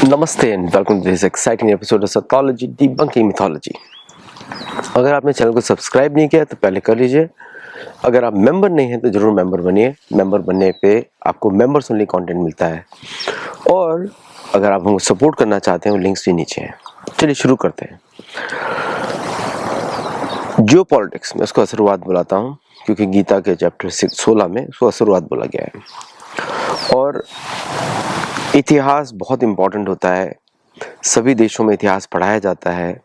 नमस्ते and welcome to this exciting episode of psychology debunking mythology. अगर आपने channel को सब्सक्राइब नहीं किया तो पहले कर लीजिए। अगर आप मेंबर नहीं हैं तो जरूर मेंबर बनिए। मेंबर बनने पे आपको मेंबर्स ओनली कंटेंट मिलता है और अगर आप हमको सपोर्ट करना चाहते हैं वो लिंक्स भी नीचे हैं। चलिए शुरू करते हैं। जियो पॉलिटिक्स में उसको असरवाद बुलाता हूँ क्योंकि गीता के चैप्टर 16 में उसको असरवाद बोला गया है। और इतिहास बहुत इम्पोर्टेंट होता है। सभी देशों में इतिहास पढ़ाया जाता है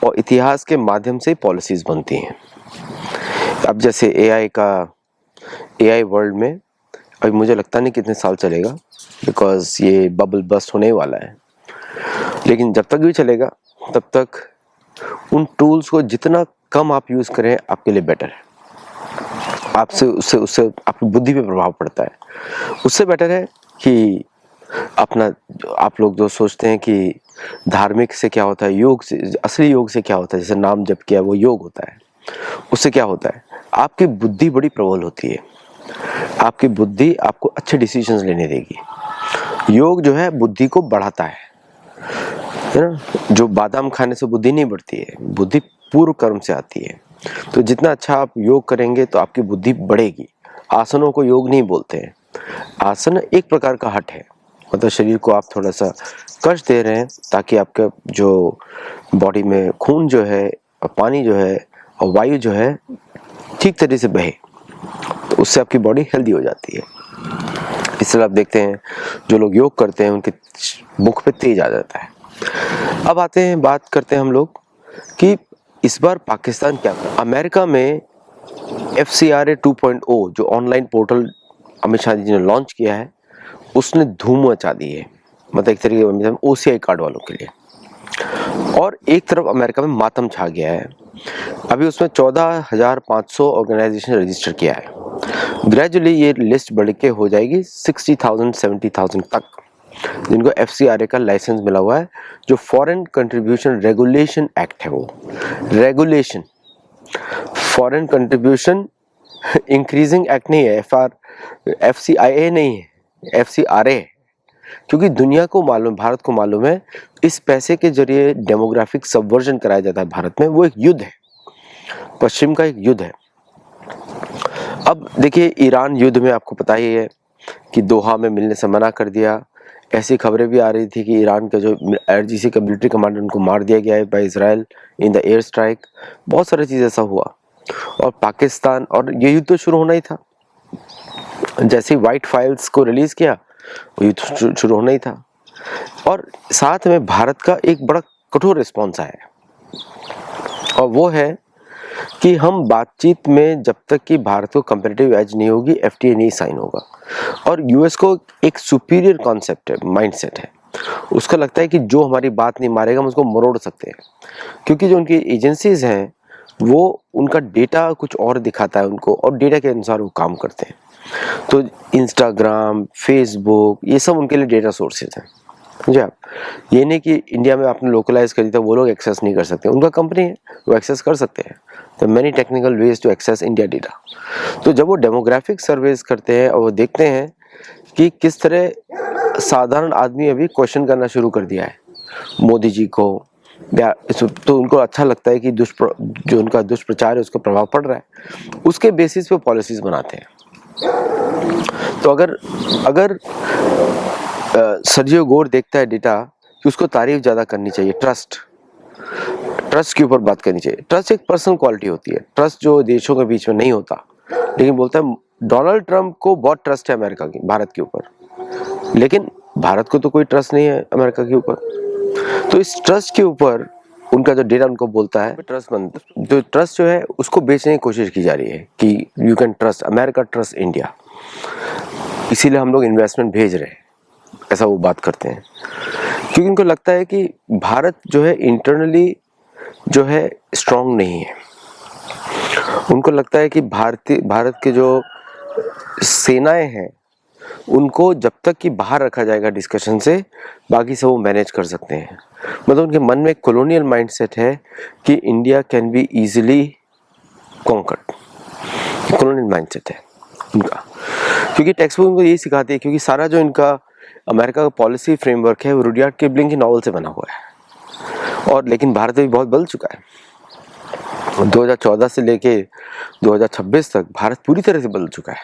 और इतिहास के माध्यम से पॉलिसीज बनती हैं। अब जैसे एआई वर्ल्ड में अभी मुझे लगता नहीं कितने साल चलेगा, बिकॉज ये बबल बस्ट होने वाला है। लेकिन जब तक भी चलेगा तब तक उन टूल्स को जितना कम आप यूज़ करें आपके लिए बेटर है। आपसे उससे उससे आपकी बुद्धि पे प्रभाव पड़ता है। उससे बेटर है कि अपना आप लोग जो सोचते हैं कि धार्मिक से क्या होता है, योग से, असली योग से क्या होता है, जैसे नाम जप किया वो योग होता है। उससे क्या होता है, आपकी बुद्धि बड़ी प्रबल होती है। आपकी बुद्धि आपको अच्छे डिसीजंस लेने देगी। योग जो है बुद्धि को बढ़ाता है ना। जो बादाम खाने से बुद्धि नहीं बढ़ती है, बुद्धि पूर्व कर्म से आती है। तो जितना अच्छा आप योग करेंगे तो आपकी बुद्धि बढ़ेगी। आसनों को योग नहीं बोलते हैं। आसन एक प्रकार का हठ है, मतलब शरीर को आप थोड़ा सा कष्ट दे रहे हैं ताकि आपका जो बॉडी में खून जो है और पानी जो है और वायु जो है ठीक तरीके से बहे, तो उससे आपकी बॉडी हेल्दी हो जाती है। इसलिए आप देखते हैं जो लोग योग करते हैं उनके मुख पे तेज आ जाता है। अब आते हैं, बात करते हैं हम लोग कि इस बार पाकिस्तान क्या कर। अमेरिका में FCRA 2.0 जो ऑनलाइन पोर्टल अमित शाह जी ने लॉन्च किया है उसने धूम मचा दी है, मतलब एक तरीके से OCI कार्ड वालों के लिए। और एक तरफ अमेरिका में मातम छा गया है। अभी उसमें 14,500 ऑर्गेनाइजेशन रजिस्टर किया है। ग्रेजुअली ये लिस्ट बढ़ के हो जाएगी 60,000 70,000 तक, जिनको FCRA का लाइसेंस मिला हुआ है, जो फॉरेन कंट्रीब्यूशन रेगुलेशन एक्ट है। वो regulation foreign contribution increasing act नहीं है, FCIA नहीं है, FCRA है। क्योंकि दुनिया को मालूम, भारत को मालूम है इस पैसे के जरिए डेमोग्राफिक सबवर्जन कराया जाता है भारत में। वो एक युद्ध है, पश्चिम का एक युद्ध है। अब देखिए ईरान युद्ध में आपको पता ही है कि दोहा में मिलने से मना कर दिया। ऐसी खबरें भी आ रही थी कि ईरान का जो IRGC का मिलिट्री कमांडर उनको मार दिया गया है by Israel in the air strike. बहुत सारी चीज़ ऐसा हुआ। और पाकिस्तान, और ये युद्ध तो शुरू होना ही था। जैसे ही व्हाइट फाइल्स को रिलीज किया वो युद्ध शुरू होना ही था। और साथ में भारत का एक बड़ा कठोर रिस्पॉन्स आया, और वो है कि हम बातचीत में जब तक कि भारत को कंपेरेटिव एज नहीं होगी FTA नहीं साइन होगा। और US को एक सुपीरियर कॉन्सेप्ट है, माइंडसेट है। उसका लगता है कि जो हमारी बात नहीं मारेगा हम उसको मरोड़ सकते हैं, क्योंकि जो उनकी एजेंसीज हैं वो उनका डेटा कुछ और दिखाता है उनको, और डेटा के अनुसार वो काम करते हैं। तो इंस्टाग्राम, फेसबुक, ये सब उनके लिए डेटा सोर्सेज हैं। समझे आप? ये नहीं कि इंडिया में आपने लोकलाइज कर दिया वो लोग एक्सेस नहीं कर सकते, उनका कंपनी है वो एक्सेस कर सकते हैं। तो many technical ways to access India data. तो जब वो डेमोग्राफिक सर्वेज करते हैं और वो देखते हैं कि किस तरह साधारण आदमी अभी क्वेश्चन करना शुरू कर दिया है मोदी जी को, या तो उनको अच्छा लगता है कि जो उनका दुष्प्रचार है उसका प्रभाव पड़ रहा है, उसके बेसिस पे पॉलिसीज बनाते हैं। तो अगर सर्जियो गोर देखता है डेटा कि उसको तारीफ ज़्यादा करनी चाहिए, ट्रस्ट के ऊपर बात करनी चाहिए। ट्रस्ट एक पर्सनल क्वालिटी होती है, ट्रस्ट जो देशों के बीच में नहीं होता। लेकिन बोलता है डोनाल्ड ट्रंप को बहुत ट्रस्ट है अमेरिका की, भारत के ऊपर, लेकिन भारत को तो कोई ट्रस्ट नहीं है अमेरिका के ऊपर। तो इस ट्रस्ट के ऊपर उनका जो डेटा उनको बोलता है जो ट्रस्ट जो है उसको बेचने की कोशिश की जा रही है कि you can trust America, trust India, इसीलिए हम लोग इन्वेस्टमेंट भेज रहे हैं, ऐसा वो बात करते हैं। क्योंकि उनको लगता है कि भारत जो है इंटरनली जो है स्ट्रांग नहीं है। उनको लगता है कि भारत के जो सेनाएं हैं उनको जब तक कि बाहर रखा जाएगा डिस्कशन से, बाकी सब वो मैनेज कर सकते हैं। मतलब उनके मन में एक कॉलोनियल माइंडसेट है कि India can be easily conquered. Colonial mindset है उनका, क्योंकि टेक्स्ट बुक उनको यही सिखाती है। क्योंकि सारा जो इनका अमेरिका का पॉलिसी फ्रेमवर्क है वो रुडयार्ड किपलिंग की नॉवल से बना हुआ है, और लेकिन भारत भी बहुत बदल चुका है। 2014 से लेके 2026 तक भारत पूरी तरह से बदल चुका है,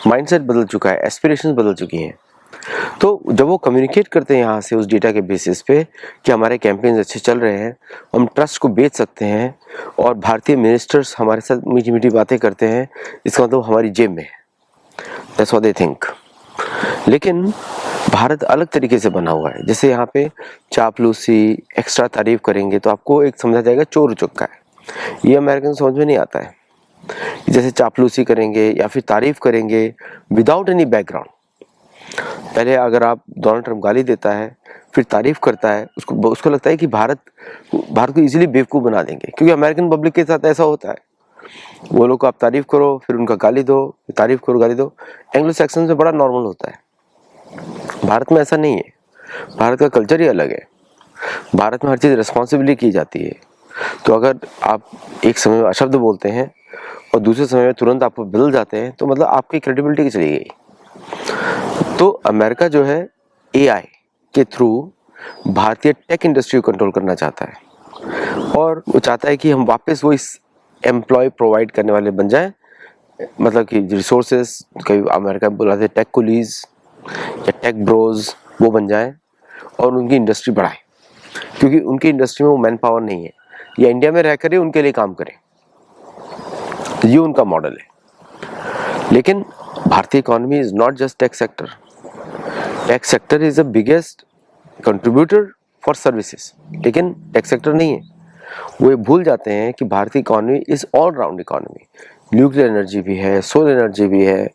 माइंडसेट बदल चुका है, एस्पिरेशंस बदल चुकी हैं। तो जब वो कम्युनिकेट करते हैं यहाँ से उस डेटा के बेसिस पे कि हमारे कैंपेन्स अच्छे चल रहे हैं, हम ट्रस्ट को बेच सकते हैं, और भारतीय मिनिस्टर्स हमारे साथ मीठी मीठी बातें करते हैं, इसका मतलब हमारी जेब में है। That's what they think. लेकिन भारत अलग तरीके से बना हुआ है। जैसे यहाँ पे चापलूसी, एक्स्ट्रा तारीफ करेंगे तो आपको एक समझा जाएगा चोर चुक्का है। ये अमेरिकन समझ में नहीं आता है। जैसे चापलूसी करेंगे या फिर तारीफ करेंगे विदाउट एनी बैकग्राउंड। पहले अगर आप डोनाल्ड ट्रंप गाली देता है फिर तारीफ करता है, उसको लगता है कि भारत को इजीली बेवकूफ़ बना देंगे, क्योंकि अमेरिकन पब्लिक के साथ ऐसा होता है। वो लोग को आप तारीफ करो फिर उनका गाली दो, तारीफ करो गाली दो। एंग्लो सैक्सन में बड़ा नॉर्मल होता है। भारत में ऐसा नहीं है। भारत का कल्चर ही अलग है। भारत में हर चीज़ रिस्पॉन्सिबिलिटी की जाती है। तो अगर आप एक समय में अशब्द बोलते हैं और दूसरे समय में तुरंत आपको बदल जाते हैं तो मतलब आपकी क्रेडिबिलिटी की चली गई। तो अमेरिका जो है एआई के थ्रू भारतीय टेक इंडस्ट्री को कंट्रोल करना चाहता है, और वो चाहता है कि हम वापस वो इस एम्प्लॉय प्रोवाइड करने वाले बन जाएं, मतलब कि रिसोर्सेज, कई अमेरिका में बुलाते हैं टेक कुलीज या टेक ब्रोज, वो बन जाएं और उनकी इंडस्ट्री बढ़ाएं, क्योंकि उनकी इंडस्ट्री में वो मैन पावर नहीं है, या इंडिया में रहकर ही उनके लिए काम करें। ये उनका मॉडल है। लेकिन भारतीय economy is not just tech sector. Tech sector is the biggest contributor for services, लेकिन टेक सेक्टर नहीं है। वो ये भूल जाते हैं कि भारतीय economy is all round economy. Nuclear energy भी है, सोलर एनर्जी भी है,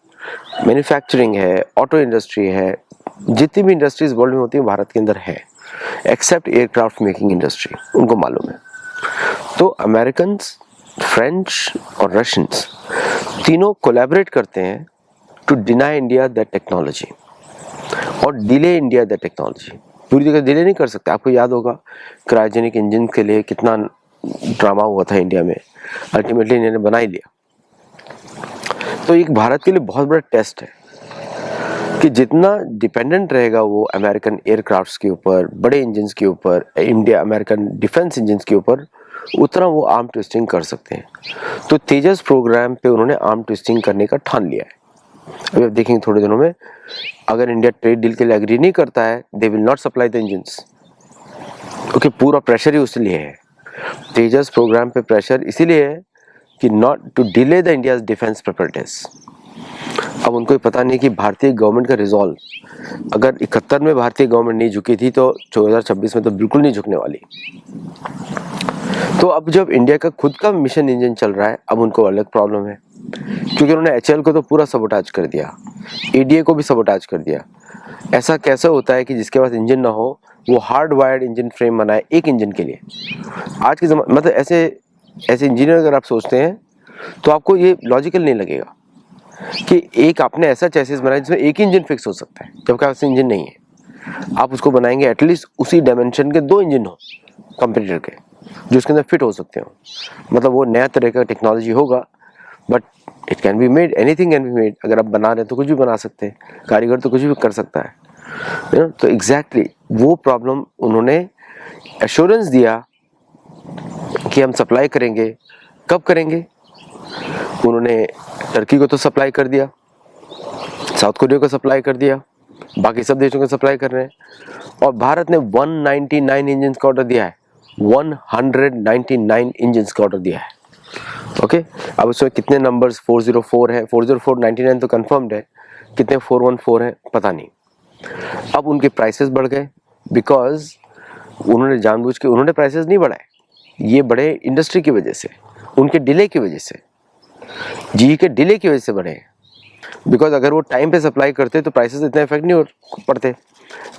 मैन्युफैक्चरिंग है, ऑटो इंडस्ट्री है, जितनी भी इंडस्ट्रीज वर्ल्ड में होती है भारत के अंदर है, एक्सेप्ट एयरक्राफ्ट मेकिंग इंडस्ट्री, उनको मालूम है। तो अमेरिकन, फ्रेंच और रशियंस तीनों कोलैबोरेट करते हैं to deny India that technology और डिले इंडिया दैट टेक्नोलॉजी। पूरी तरह डिले नहीं कर सकते। आपको याद होगा क्रायोजेनिक इंजन के लिए कितना ड्रामा हुआ था इंडिया में, अल्टीमेटली इन्होंने बना ही लिया। तो एक भारत के लिए बहुत बड़ा टेस्ट है कि जितना डिपेंडेंट रहेगा वो अमेरिकन एयरक्राफ्ट्स के ऊपर, बड़े इंजन्स के ऊपर, इंडिया अमेरिकन डिफेंस इंजन्स के ऊपर, उतना वो आर्म ट्विस्टिंग कर सकते हैं। तो तेजस प्रोग्राम पे उन्होंने आर्म ट्विस्टिंग करने का ठान लिया है। अभी आप देखेंगे थोड़े दिनों में, अगर इंडिया ट्रेड डील के लिए एग्री नहीं करता है, they will not supply the engines, क्योंकि पूरा प्रेशर ही उसके लिए है। तेजस प्रोग्राम पे प्रेशर इसीलिए है कि not to delay the India's defence preparations. अब उनको पता नहीं कि भारतीय गवर्नमेंट का रिजॉल्व, अगर 71 में भारतीय गवर्नमेंट नहीं झुकी थी तो 2026 में तो बिल्कुल नहीं झुकने वाली। तो अब जब इंडिया का खुद का मिशन इंजन चल रहा है, अब उनको अलग प्रॉब्लम है, क्योंकि उन्होंने एचएएल को तो पूरा सबोटाज कर दिया, एडीए को भी सबोटाज कर दिया। ऐसा कैसे होता है कि जिसके पास इंजन ना हो वो हार्ड वायर्ड इंजन फ्रेम बनाए एक इंजन के लिए? आज के मतलब ऐसे इंजीनियर अगर आप सोचते हैं तो आपको ये लॉजिकल नहीं लगेगा कि एक आपने ऐसा चेसिस बनाया जिसमें एक ही इंजन फिक्स हो सकता है, जबकि ऐसा इंजन नहीं है। आप उसको बनाएंगे एटलीस्ट उसी डायमेंशन के 2 इंजन हो कंपटीटर के, जो उसके अंदर फिट हो सकते हो। मतलब वो नया तरह का टेक्नोलॉजी होगा, but it can be made, anything can be made. अगर आप बना रहे हैं तो कुछ भी बना सकते हैं, कारीगर तो कुछ भी कर सकता है। तो एग्जैक्टली वो प्रॉब्लम उन्होंने एश्योरेंस दिया कि हम सप्लाई करेंगे। कब करेंगे? उन्होंने टर्की को तो सप्लाई कर दिया, साउथ कोरिया को सप्लाई कर दिया, बाकी सब देशों को सप्लाई कर रहे हैं, और भारत ने 199 इंजन का ऑर्डर दिया है। 199 इंजन का ऑर्डर दिया है। ओके, अब उसमें कितने नंबर्स 404 है, 404 99 तो कंफर्म्ड है, कितने 414 है पता नहीं। अब उनके प्राइसेस बढ़ गए बिकॉज उन्होंने जानबूझ के, उन्होंने प्राइसेस नहीं बढ़ाए, ये बढ़े इंडस्ट्री की वजह से, उनके डिले की वजह से, जी के डिले की वजह से बढ़े। बिकॉज अगर वो टाइम पे सप्लाई करते तो प्राइसेस इतने इफेक्ट नहीं पड़ते,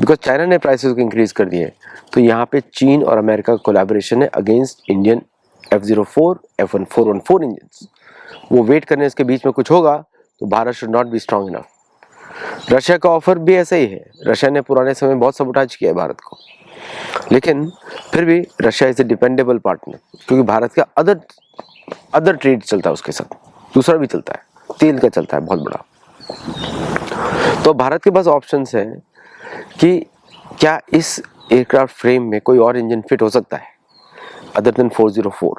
बिकॉज चाइना ने प्राइसेस को इंक्रीज कर दिए। तो यहाँ पे चीन और अमेरिका का कोलैबोरेशन है against Indian F-04, F-414 engine. वो वेट करने, इसके बीच में कुछ होगा तो Bharat should not be strong enough. Russia का ऑफर भी ऐसा ही है। रशिया ने पुराने समय में बहुत सबोटाज किया है भारत को, लेकिन फिर भी Russia is a dependable partner, क्योंकि भारत का अदर ट्रेड चलता है उसके साथ, दूसरा भी चलता है, तेल का चलता है बहुत बड़ा। तो भारत के पास ऑप्शंस हैं कि क्या इस एयरक्राफ्ट फ्रेम में कोई और इंजन फिट हो सकता है अदर देन 404।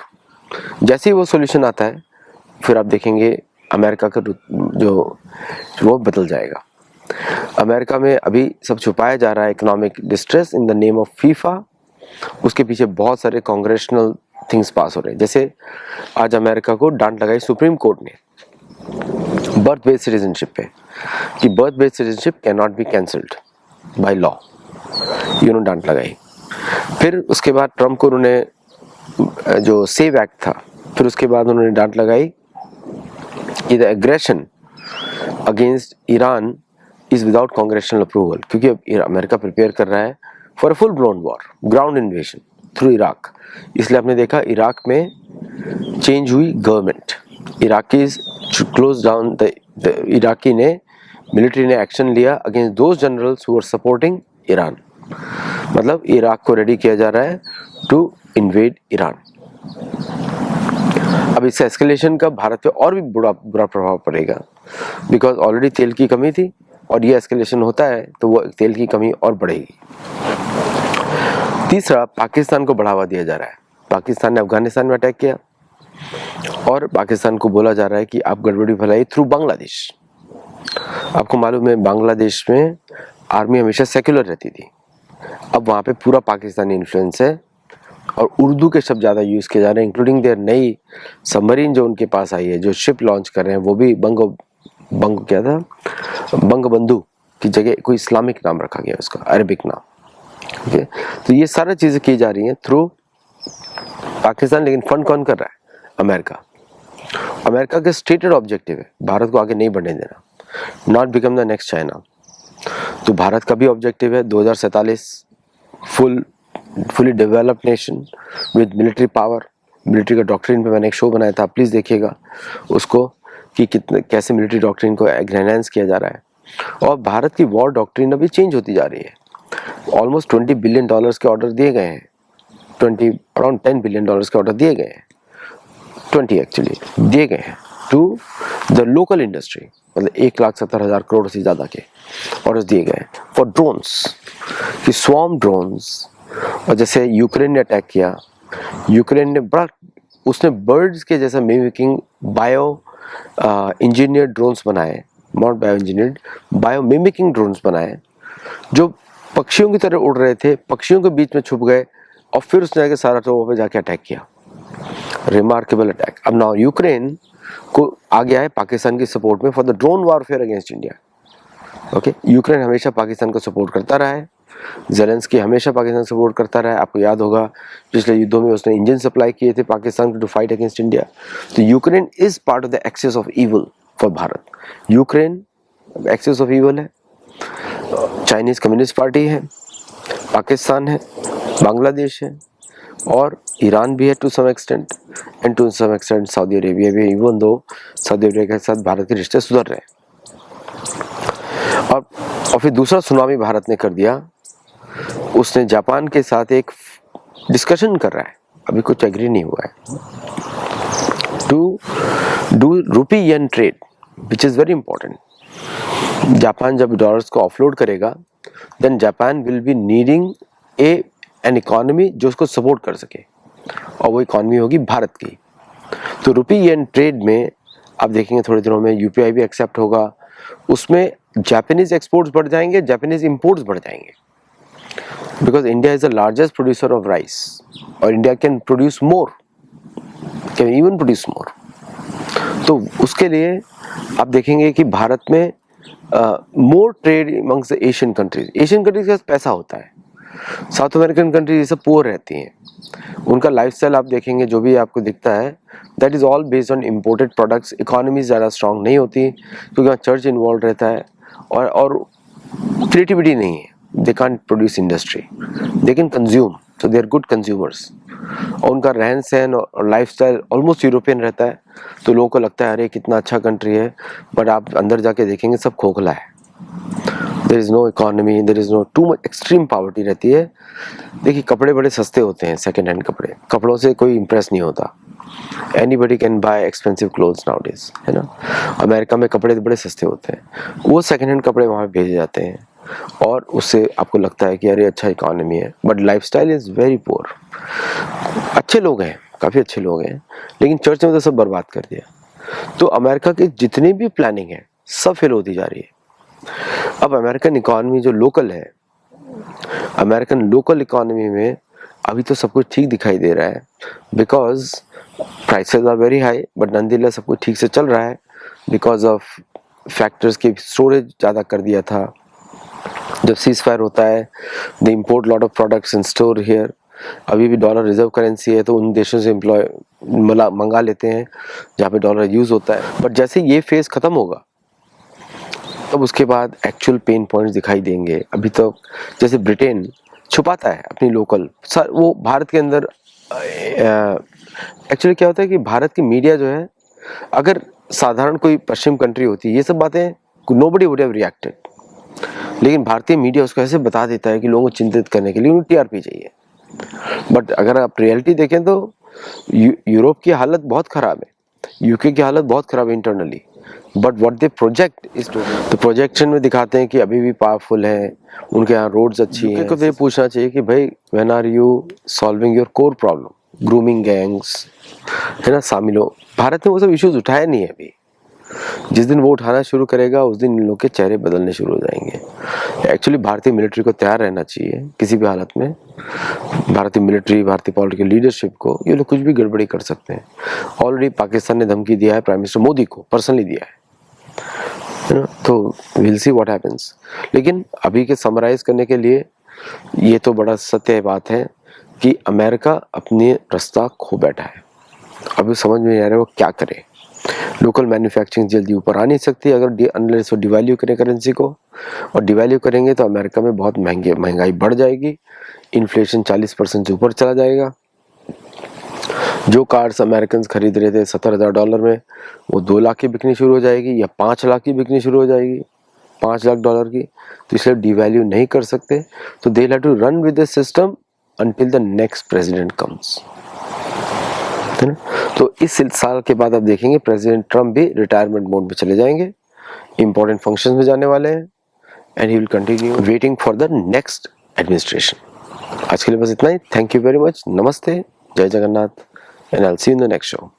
जैसे ही वो सॉल्यूशन आता है फिर आप देखेंगे अमेरिका का जो वो बदल जाएगा। अमेरिका में अभी सब छुपाया जा रहा है economic distress in the name of FIFA. उसके पीछे बहुत सारे कांग्रेशनल थिंग्स पास हो रहे हैं। जैसे आज अमेरिका को डांट लगाई सुप्रीम कोर्ट ने बर्थ बेस्ड सिटीजनशिप पे कि birth based citizenship can not be cancelled by law, ये उन्होंने डांट लगाई। फिर उसके बाद ट्रम्प को उन्होंने जो सेव एक्ट था, फिर उसके बाद उन्होंने डांट लगाई कि the aggression against Iran is without congressional approval, क्योंकि अब अमेरिका प्रिपेयर कर रहा है for a full blown war, ground invasion through Iraq. इसलिए आपने देखा इराक में चेंज हुई government, Iraqis close down the Iraqi ने मिलिट्री ने एक्शन लिया against those generals who are supporting Iran. मतलब इराक को रेडी किया जा रहा है टू इन्वेड ईरान। अब इस एस्केलेशन का भारत पे और भी बुरा प्रभाव पड़ेगा, बिकॉज ऑलरेडी तेल की कमी थी और ये एस्केलेशन होता है तो वो तेल की कमी और बढ़ेगी। तीसरा, पाकिस्तान को बढ़ावा दिया जा रहा है। पाकिस्तान ने अफगानिस्तान में अटैक किया और पाकिस्तान को बोला जा रहा है कि आप गड़बड़ी फैलाई थ्रू बांग्लादेश। आपको मालूम है बांग्लादेश में आर्मी हमेशा सेक्युलर रहती थी, अब वहाँ पे पूरा पाकिस्तानी इन्फ्लुएंस है और उर्दू के शब्द ज़्यादा यूज़ किए जा रहे हैं, इंक्लूडिंग देयर नई सबमरीन जो उनके पास आई है, जो शिप लॉन्च कर रहे हैं, वो भी बंगबंधु की जगह कोई इस्लामिक नाम रखा गया उसका, अरबिक नाम। ठीक है, तो ये सारी चीज़ें की जा रही हैं थ्रू पाकिस्तान। लेकिन फंड कौन कर रहा है? अमेरिका। अमेरिका का स्टेटेड ऑब्जेक्टिव है भारत को आगे नहीं बढ़ने देना, not become the next China. तो भारत का भी ऑब्जेक्टिव है 2047 fully developed nation with military power. Military का डॉक्ट्रिन पे मैंने एक शो बनाया था, प्लीज़ देखिएगा उसको, कि कितने कैसे मिलिट्री डॉक्ट्रिन को एनहांस किया जा रहा है। और भारत की वॉर डॉक्ट्रिन अभी चेंज होती जा रही है। ऑलमोस्ट $20 बिलियन के ऑर्डर दिए गए हैं, अराउंड $10 बिलियन के ऑर्डर दिए गए हैं, 20 एक्चुअली दिए गए हैं टू द लोकल इंडस्ट्री। मतलब 1,70,000 करोड़ से ज़्यादा के ऑर्डर दिए गए फॉर ड्रोन्स, कि स्वॉर्म ड्रोन्स। और जैसे यूक्रेन ने अटैक किया, यूक्रेन ने उसने बर्ड्स के जैसा मिमिकिंग बायो इंजीनियर्ड ड्रोन्स बनाए, not bio engineered, bio mimicking drones बनाए जो पक्षियों की तरह उड़ रहे थे, पक्षियों के बीच में छुप गए और फिर उसने आके सारा तो पे जाके अटैक किया। Remarkable attack. अब नाउ यूक्रेन को आ गया है पाकिस्तान की सपोर्ट में for the drone warfare against India. Okay, Ukraine हमेशा पाकिस्तान को सपोर्ट करता रहा है, ज़ेलेंस्की हमेशा पाकिस्तान सपोर्ट करता रहा है। आपको याद होगा पिछले युद्धों में उसने इंजन सप्लाई किए थे पाकिस्तान को टू फाइट अगेंस्ट इंडिया। तो Ukraine is part of the axis of evil for Bharat. Ukraine axis of evil है, चाइनीज कम्युनिस्ट पार्टी है, पाकिस्तान है, बांग्लादेश है और ईरान भी है to some extent, and to some extent Saudi Arabia भी, इवन दो सऊदी अरेबिया के साथ भारत के रिश्ते सुधर रहे हैं। और फिर दूसरा सुनामी भारत ने कर दिया, उसने जापान के साथ एक डिस्कशन कर रहा है, अभी कुछ एग्री नहीं हुआ है, to do rupee yen trade which is very important. Japan जब डॉलर्स को ऑफलोड करेगा then Japan will be needing an economy जो उसको सपोर्ट कर सके, और वो इकोनॉमी होगी भारत की। तो रूपी येन ट्रेड में आप देखेंगे थोड़े दिनों में यूपीआई भी एक्सेप्ट होगा, उसमें जापानीज एक्सपोर्ट्स बढ़ जाएंगे, जापानीज इंपोर्ट्स बढ़ जाएंगे, because India is the largest producer of rice और India can produce more, can even produce more. तो उसके लिए आप देखेंगे कि भारत में more trade amongst the Asian countries. Asian countries के पास पैसा होता है, साउथ अमेरिकन कंट्रीज ये सब पुअर रहती हैं, उनका लाइफस्टाइल आप देखेंगे जो भी आपको दिखता है that is all based on imported products. Economies ज़्यादा स्ट्रांग नहीं होती क्योंकि वहाँ चर्च इन्वॉल्व रहता है और क्रिएटिविटी नहीं है, they can't produce industry, they can consume, so they are good consumers. और उनका रहन सहन और लाइफस्टाइल ऑलमोस्ट यूरोपियन रहता है, तो लोगों को लगता है अरे कितना अच्छा कंट्री है, बट आप अंदर जाके देखेंगे सब खोखला है। There is no economy, there is no too much, extreme poverty रहती है। देखिए कपड़े बड़े सस्ते होते हैं, सेकेंड हैंड कपड़े, कपड़ों से कोई इम्प्रेस नहीं होता। Anybody can buy expensive clothes nowadays, है ना। अमेरिका में कपड़े बड़े सस्ते होते हैं, वो सेकेंड हैंड कपड़े वहाँ भेजे जाते हैं और उससे आपको लगता है कि अरे अच्छा इकोनॉमी है, but lifestyle is very poor. अच्छे लोग हैं, काफ़ी अच्छे लोग हैं, लेकिन चर्च ने तो सब बर्बाद कर दिया। तो अमेरिका की जितनी भी प्लानिंग है सब फेल होती जा रही है। अब अमेरिकन इकोनॉमी जो लोकल है, अमेरिकन लोकल इकोनॉमी में अभी तो सब कुछ ठीक दिखाई दे रहा है, because prices are very high, but nonetheless सब कुछ ठीक से चल रहा है बिकॉज ऑफ फैक्टर्स की स्टोरेज ज़्यादा कर दिया था। जब सीज फायर होता है, they import lot of products in store here. अभी भी डॉलर रिजर्व करेंसी है, तो उन देशों से मंगा लेते हैं जहाँ पे डॉलर यूज़ होता है। बट जैसे ये फेज़ ख़त्म होगा, तब उसके बाद एक्चुअल पेन पॉइंट्स दिखाई देंगे। अभी तो जैसे ब्रिटेन छुपाता है अपनी लोकल, वो भारत के अंदर एक्चुअली क्या होता है कि भारत की मीडिया जो है, अगर साधारण कोई पश्चिम कंट्री होती, ये सब बातें नोबडी वुड हैव रिएक्टेड, लेकिन भारतीय मीडिया उसको ऐसे बता देता है कि लोगों को चिंतित करने के लिए उन्हें टीआरपी चाहिए। बट अगर आप रियलिटी देखें तो यूरोप की हालत बहुत ख़राब है, यूके की हालत बहुत ख़राब है internally, but what they project is तो प्रोजेक्शन में दिखाते हैं कि अभी भी पावरफुल है, उनके यहाँ रोड्स अच्छी हैं। तो ये पूछना चाहिए कि भाई when are you solving your core problem, grooming gangs, है ना, शामिल हो। भारत ने वो सब इश्यूज उठाए नहीं है अभी। जिस दिन वो उठाना शुरू करेगा उस दिन इन लोग के चेहरे बदलने शुरू हो जाएंगे। एक्चुअली भारतीय मिलिट्री को तैयार रहना चाहिए किसी भी हालत में। भारतीय मिलिट्री, भारतीय पॉलिटिकल लीडरशिप को, ये लोग कुछ भी गड़बड़ी कर सकते हैं। ऑलरेडी पाकिस्तान ने धमकी दिया है प्राइम मिनिस्टर मोदी को, पर्सनली दिया है ना, तो विल सी व्हाट हैपेंस। लेकिन अभी के समराइज करने के लिए ये तो बड़ा सत्य बात है कि अमेरिका अपने रास्ता खो बैठा है। अभी समझ में नहीं आ रहा है वो क्या करे। लोकल मैन्युफैक्चरिंग जल्दी ऊपर आ नहीं सकती अगर अनलेस वो डिवैल्यू करें करेंसी को, और डिवैल्यू करेंगे तो अमेरिका में बहुत महंगाई बढ़ जाएगी, इन्फ्लेशन 40% से ऊपर चला जाएगा। जो कार्स अमेरिकन खरीद रहे थे $70,000 में, वो 2 लाख की बिकनी शुरू हो जाएगी या 5 लाख की बिकनी शुरू हो जाएगी, $5 लाख की। तो इसलिए डिवैल्यू नहीं कर सकते, तो they have to run with the system until the next president comes, है ना। तो इस साल के बाद आप देखेंगे प्रेसिडेंट ट्रम्प भी रिटायरमेंट मोड में चले जाएंगे, इंपॉर्टेंट फंक्शंस में जाने वाले हैं, and he will continue waiting for the next administration. आज के लिए बस इतना ही। Thank you very much. नमस्ते, जय Jagannath, and I will see you in the next show.